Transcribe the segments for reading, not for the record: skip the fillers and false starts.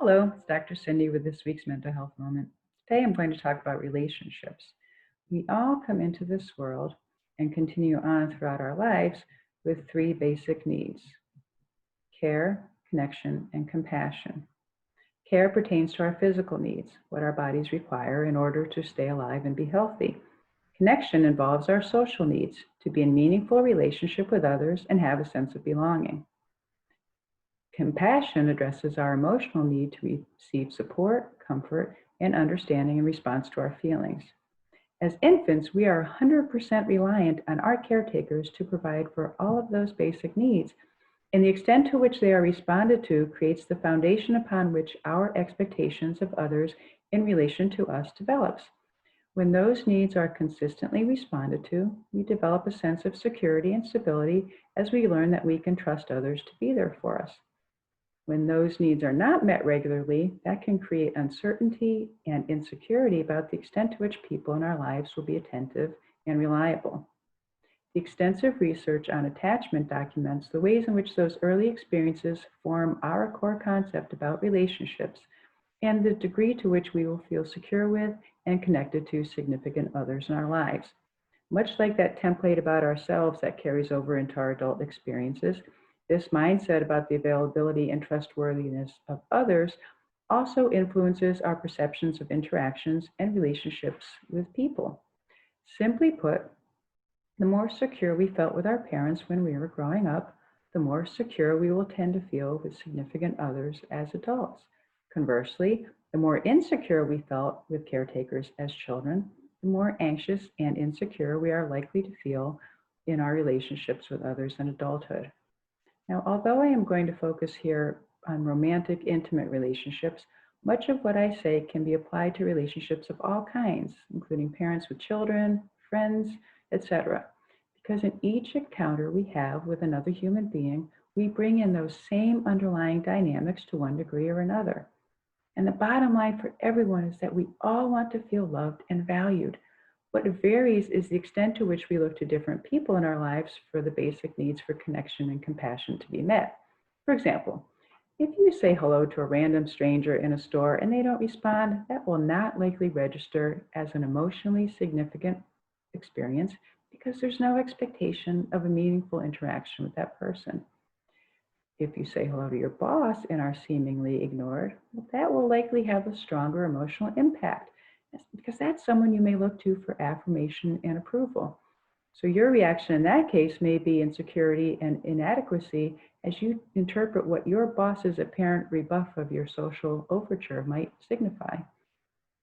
Hello, it's Dr. Cindy with this week's Mental Health Moment. Today I'm going to talk about relationships. We all come into this world and continue on throughout our lives with three basic needs: care, connection, and compassion. Care pertains to our physical needs, what our bodies require in order to stay alive and be healthy. Connection involves our social needs, to be in meaningful relationship with others and have a sense of belonging. Compassion addresses our emotional need to receive support, comfort, and understanding in response to our feelings. As infants, we are 100% reliant on our caretakers to provide for all of those basic needs, and the extent to which they are responded to creates the foundation upon which our expectations of others in relation to us develops. When those needs are consistently responded to, we develop a sense of security and stability as we learn that we can trust others to be there for us. When those needs are not met regularly, that can create uncertainty and insecurity about the extent to which people in our lives will be attentive and reliable. The extensive research on attachment documents the ways in which those early experiences form our core concept about relationships and the degree to which we will feel secure with and connected to significant others in our lives. Much like that template about ourselves that carries over into our adult experiences, this mindset about the availability and trustworthiness of others also influences our perceptions of interactions and relationships with people. Simply put, the more secure we felt with our parents when we were growing up, the more secure we will tend to feel with significant others as adults. Conversely, the more insecure we felt with caretakers as children, the more anxious and insecure we are likely to feel in our relationships with others in adulthood. Now, although I am going to focus here on romantic, intimate relationships, much of what I say can be applied to relationships of all kinds, including parents with children, friends, etc. Because in each encounter we have with another human being, we bring in those same underlying dynamics to one degree or another. And the bottom line for everyone is that we all want to feel loved and valued. What varies is the extent to which we look to different people in our lives for the basic needs for connection and compassion to be met. For example, if you say hello to a random stranger in a store and they don't respond, that will not likely register as an emotionally significant experience because there's no expectation of a meaningful interaction with that person. If you say hello to your boss and are seemingly ignored, well, that will likely have a stronger emotional impact because that's someone you may look to for affirmation and approval. So your reaction in that case may be insecurity and inadequacy as you interpret what your boss's apparent rebuff of your social overture might signify.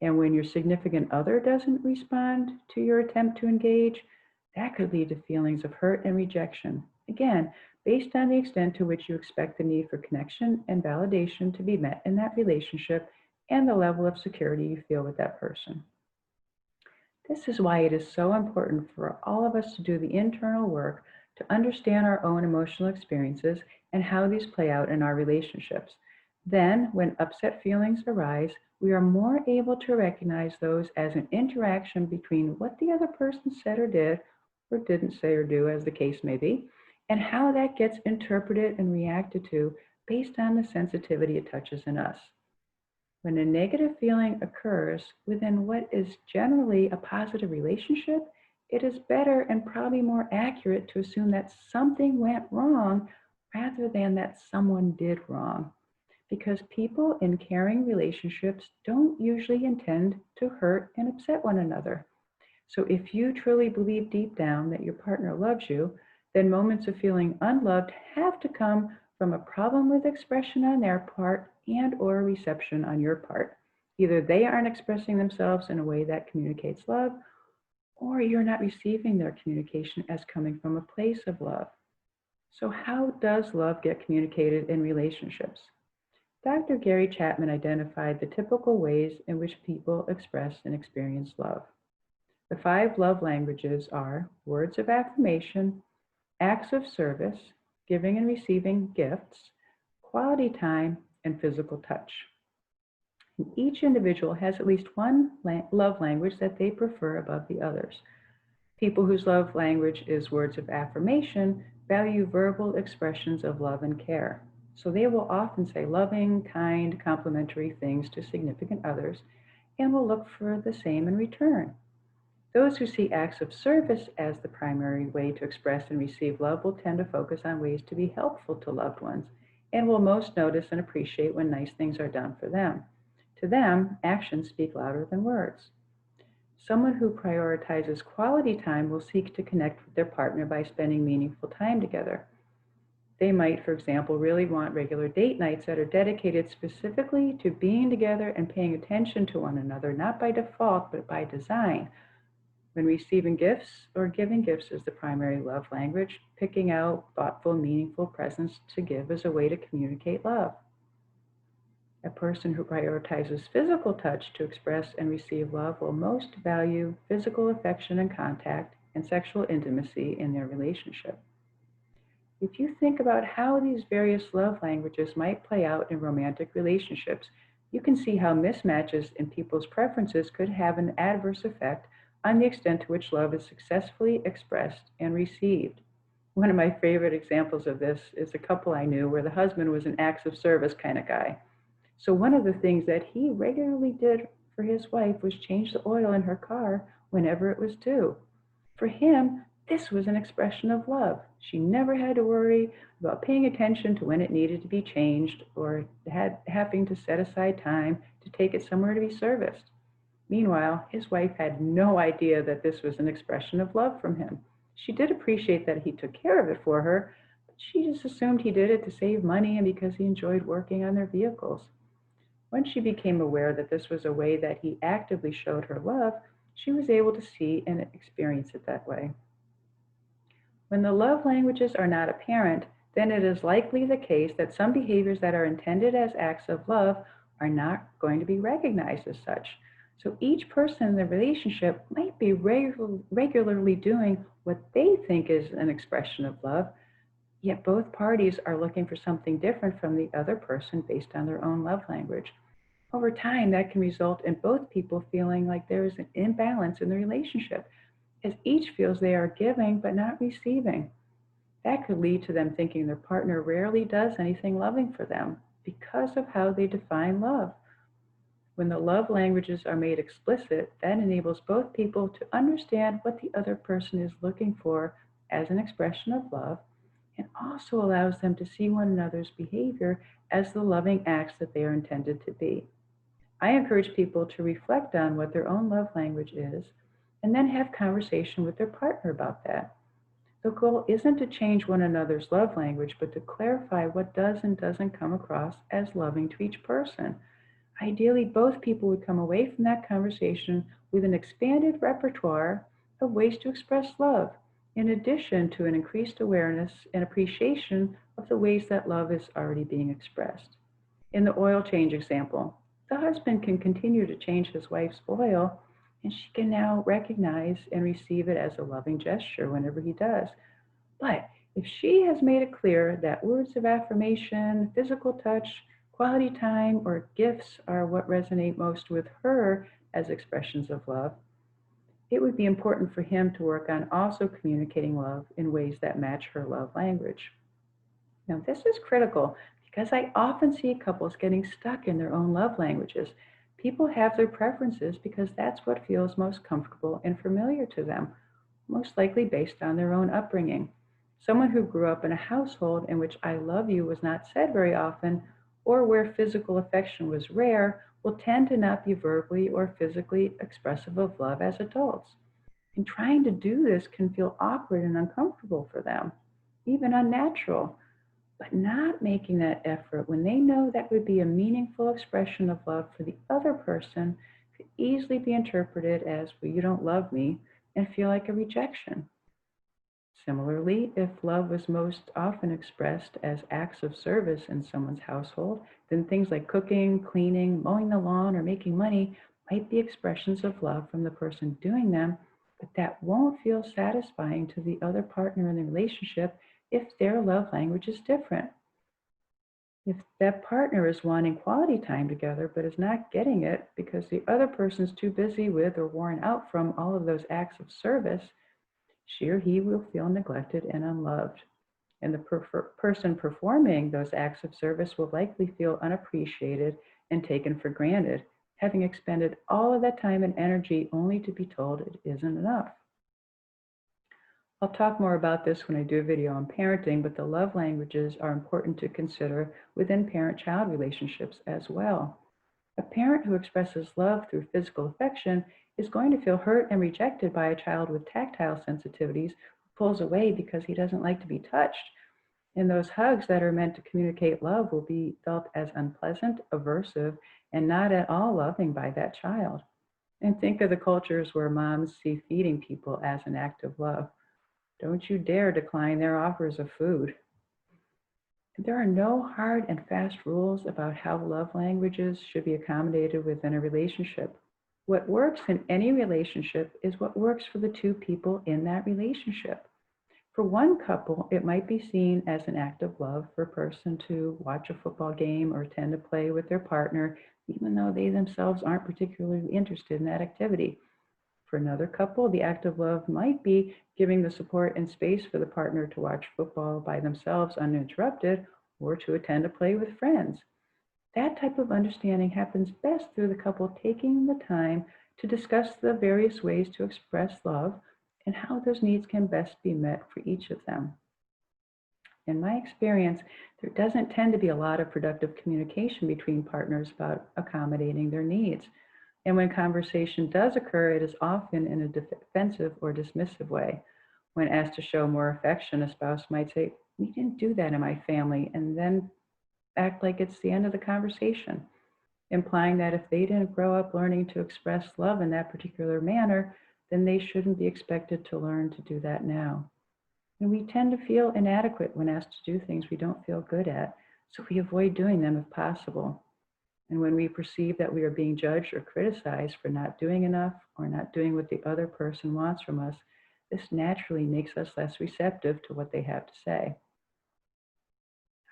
And when your significant other doesn't respond to your attempt to engage, that could lead to feelings of hurt and rejection. Again, based on the extent to which you expect the need for connection and validation to be met in that relationship and the level of security you feel with that person. This is why it is so important for all of us to do the internal work to understand our own emotional experiences and how these play out in our relationships. Then, when upset feelings arise, we are more able to recognize those as an interaction between what the other person said or did, or didn't say or do, as the case may be, and how that gets interpreted and reacted to based on the sensitivity it touches in us. When a negative feeling occurs within what is generally a positive relationship, it is better and probably more accurate to assume that something went wrong rather than that someone did wrong. Because people in caring relationships don't usually intend to hurt and upset one another. So if you truly believe deep down that your partner loves you, then moments of feeling unloved have to come from a problem with expression on their part and or reception on your part. Either they aren't expressing themselves in a way that communicates love, or you're not receiving their communication as coming from a place of love. So how does love get communicated in relationships? Dr. Gary Chapman identified the typical ways in which people express and experience love. The 5 love languages are words of affirmation, acts of service, giving and receiving gifts, quality time, and physical touch. And each individual has at least one love language that they prefer above the others. People whose love language is words of affirmation value verbal expressions of love and care. So they will often say loving, kind, complimentary things to significant others and will look for the same in return. Those who see acts of service as the primary way to express and receive love will tend to focus on ways to be helpful to loved ones and will most notice and appreciate when nice things are done for them. To them, actions speak louder than words. Someone who prioritizes quality time will seek to connect with their partner by spending meaningful time together. They might, for example, really want regular date nights that are dedicated specifically to being together and paying attention to one another, not by default, but by design. When receiving gifts or giving gifts is the primary love language, picking out thoughtful, meaningful presents to give is a way to communicate love. A person who prioritizes physical touch to express and receive love will most value physical affection and contact and sexual intimacy in their relationship. If you think about how these various love languages might play out in romantic relationships, you can see how mismatches in people's preferences could have an adverse effect on the extent to which love is successfully expressed and received. One of my favorite examples of this is a couple I knew where the husband was an acts of service kind of guy. So one of the things that he regularly did for his wife was change the oil in her car whenever it was due. For him, this was an expression of love. She never had to worry about paying attention to when it needed to be changed or having to set aside time to take it somewhere to be serviced. Meanwhile, his wife had no idea that this was an expression of love from him. She did appreciate that he took care of it for her, but she just assumed he did it to save money and because he enjoyed working on their vehicles. When she became aware that this was a way that he actively showed her love, she was able to see and experience it that way. When the love languages are not apparent, then it is likely the case that some behaviors that are intended as acts of love are not going to be recognized as such. So each person in the relationship might be regularly doing what they think is an expression of love, yet both parties are looking for something different from the other person based on their own love language. Over time, that can result in both people feeling like there is an imbalance in the relationship, as each feels they are giving but not receiving. That could lead to them thinking their partner rarely does anything loving for them because of how they define love. When the love languages are made explicit, that enables both people to understand what the other person is looking for as an expression of love and also allows them to see one another's behavior as the loving acts that they are intended to be. I encourage people to reflect on what their own love language is and then have conversation with their partner about that. The goal isn't to change one another's love language, but to clarify what does and doesn't come across as loving to each person. Ideally, both people would come away from that conversation with an expanded repertoire of ways to express love, in addition to an increased awareness and appreciation of the ways that love is already being expressed. In the oil change example, the husband can continue to change his wife's oil, and she can now recognize and receive it as a loving gesture whenever he does. But if she has made it clear that words of affirmation, physical touch, quality time, or gifts are what resonate most with her as expressions of love, it would be important for him to work on also communicating love in ways that match her love language. Now, this is critical because I often see couples getting stuck in their own love languages. People have their preferences because that's what feels most comfortable and familiar to them, most likely based on their own upbringing. Someone who grew up in a household in which I love you was not said very often, or where physical affection was rare, will tend to not be verbally or physically expressive of love as adults. And trying to do this can feel awkward and uncomfortable for them, even unnatural. But not making that effort when they know that would be a meaningful expression of love for the other person could easily be interpreted as, well, you don't love me, and feel like a rejection. Similarly, if love was most often expressed as acts of service in someone's household, then things like cooking, cleaning, mowing the lawn, or making money might be expressions of love from the person doing them, but that won't feel satisfying to the other partner in the relationship if their love language is different. If that partner is wanting quality time together but is not getting it because the other person's too busy with or worn out from all of those acts of service, she or he will feel neglected and unloved. And the person performing those acts of service will likely feel unappreciated and taken for granted, having expended all of that time and energy only to be told it isn't enough. I'll talk more about this when I do a video on parenting, but the love languages are important to consider within parent-child relationships as well. A parent who expresses love through physical affection is going to feel hurt and rejected by a child with tactile sensitivities who pulls away because he doesn't like to be touched. And those hugs that are meant to communicate love will be felt as unpleasant, aversive, and not at all loving by that child. And think of the cultures where moms see feeding people as an act of love. Don't you dare decline their offers of food. There are no hard and fast rules about how love languages should be accommodated within a relationship. What works in any relationship is what works for the two people in that relationship. For one couple, it might be seen as an act of love for a person to watch a football game or attend a play with their partner, even though they themselves aren't particularly interested in that activity. For another couple, the act of love might be giving the support and space for the partner to watch football by themselves uninterrupted or to attend a play with friends. That type of understanding happens best through the couple taking the time to discuss the various ways to express love and how those needs can best be met for each of them. In my experience, there doesn't tend to be a lot of productive communication between partners about accommodating their needs. And when conversation does occur, it is often in a defensive or dismissive way. When asked to show more affection, a spouse might say, "We didn't do that in my family," and then act like it's the end of the conversation, implying that if they didn't grow up learning to express love in that particular manner, then they shouldn't be expected to learn to do that now. And we tend to feel inadequate when asked to do things we don't feel good at, so we avoid doing them if possible. And when we perceive that we are being judged or criticized for not doing enough or not doing what the other person wants from us, this naturally makes us less receptive to what they have to say.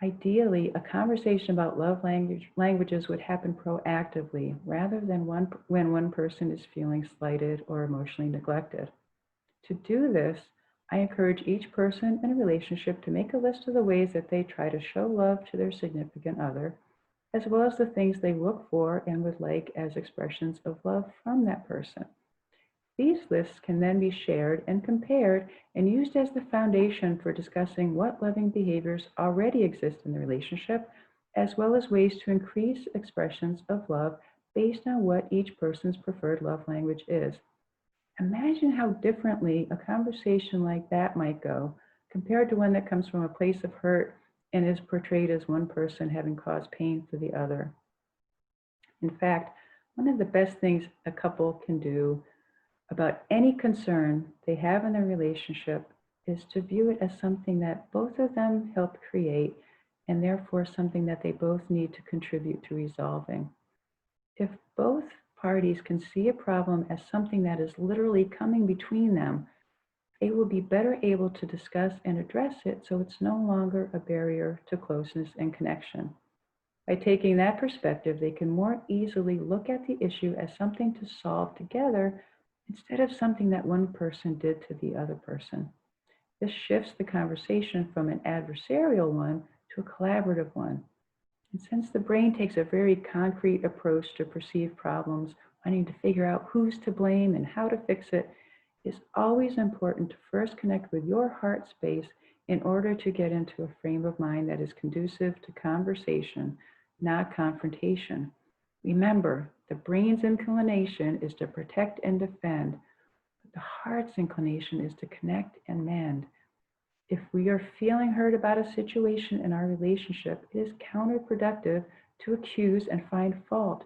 Ideally, a conversation about love languages would happen proactively rather than when one person is feeling slighted or emotionally neglected. To do this, I encourage each person in a relationship to make a list of the ways that they try to show love to their significant other, as well as the things they look for and would like as expressions of love from that person. These lists can then be shared and compared and used as the foundation for discussing what loving behaviors already exist in the relationship, as well as ways to increase expressions of love based on what each person's preferred love language is. Imagine how differently a conversation like that might go compared to one that comes from a place of hurt and is portrayed as one person having caused pain for the other. In fact, one of the best things a couple can do about any concern they have in their relationship is to view it as something that both of them helped create and therefore something that they both need to contribute to resolving. If both parties can see a problem as something that is literally coming between them, they will be better able to discuss and address it so it's no longer a barrier to closeness and connection. By taking that perspective, they can more easily look at the issue as something to solve together instead of something that one person did to the other person. This shifts the conversation from an adversarial one to a collaborative one. And since the brain takes a very concrete approach to perceived problems, wanting to figure out who's to blame and how to fix it, it's always important to first connect with your heart space in order to get into a frame of mind that is conducive to conversation, not confrontation. Remember, the brain's inclination is to protect and defend, but the heart's inclination is to connect and mend. If we are feeling hurt about a situation in our relationship, it is counterproductive to accuse and find fault.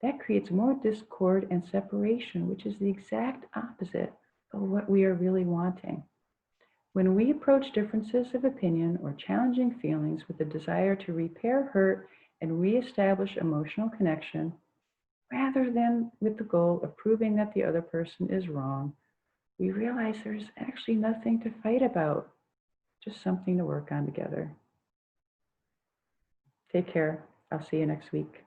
That creates more discord and separation, which is the exact opposite of what we are really wanting. When we approach differences of opinion or challenging feelings with a desire to repair hurt and reestablish emotional connection, rather than with the goal of proving that the other person is wrong, we realize there's actually nothing to fight about, just something to work on together. Take care. I'll see you next week.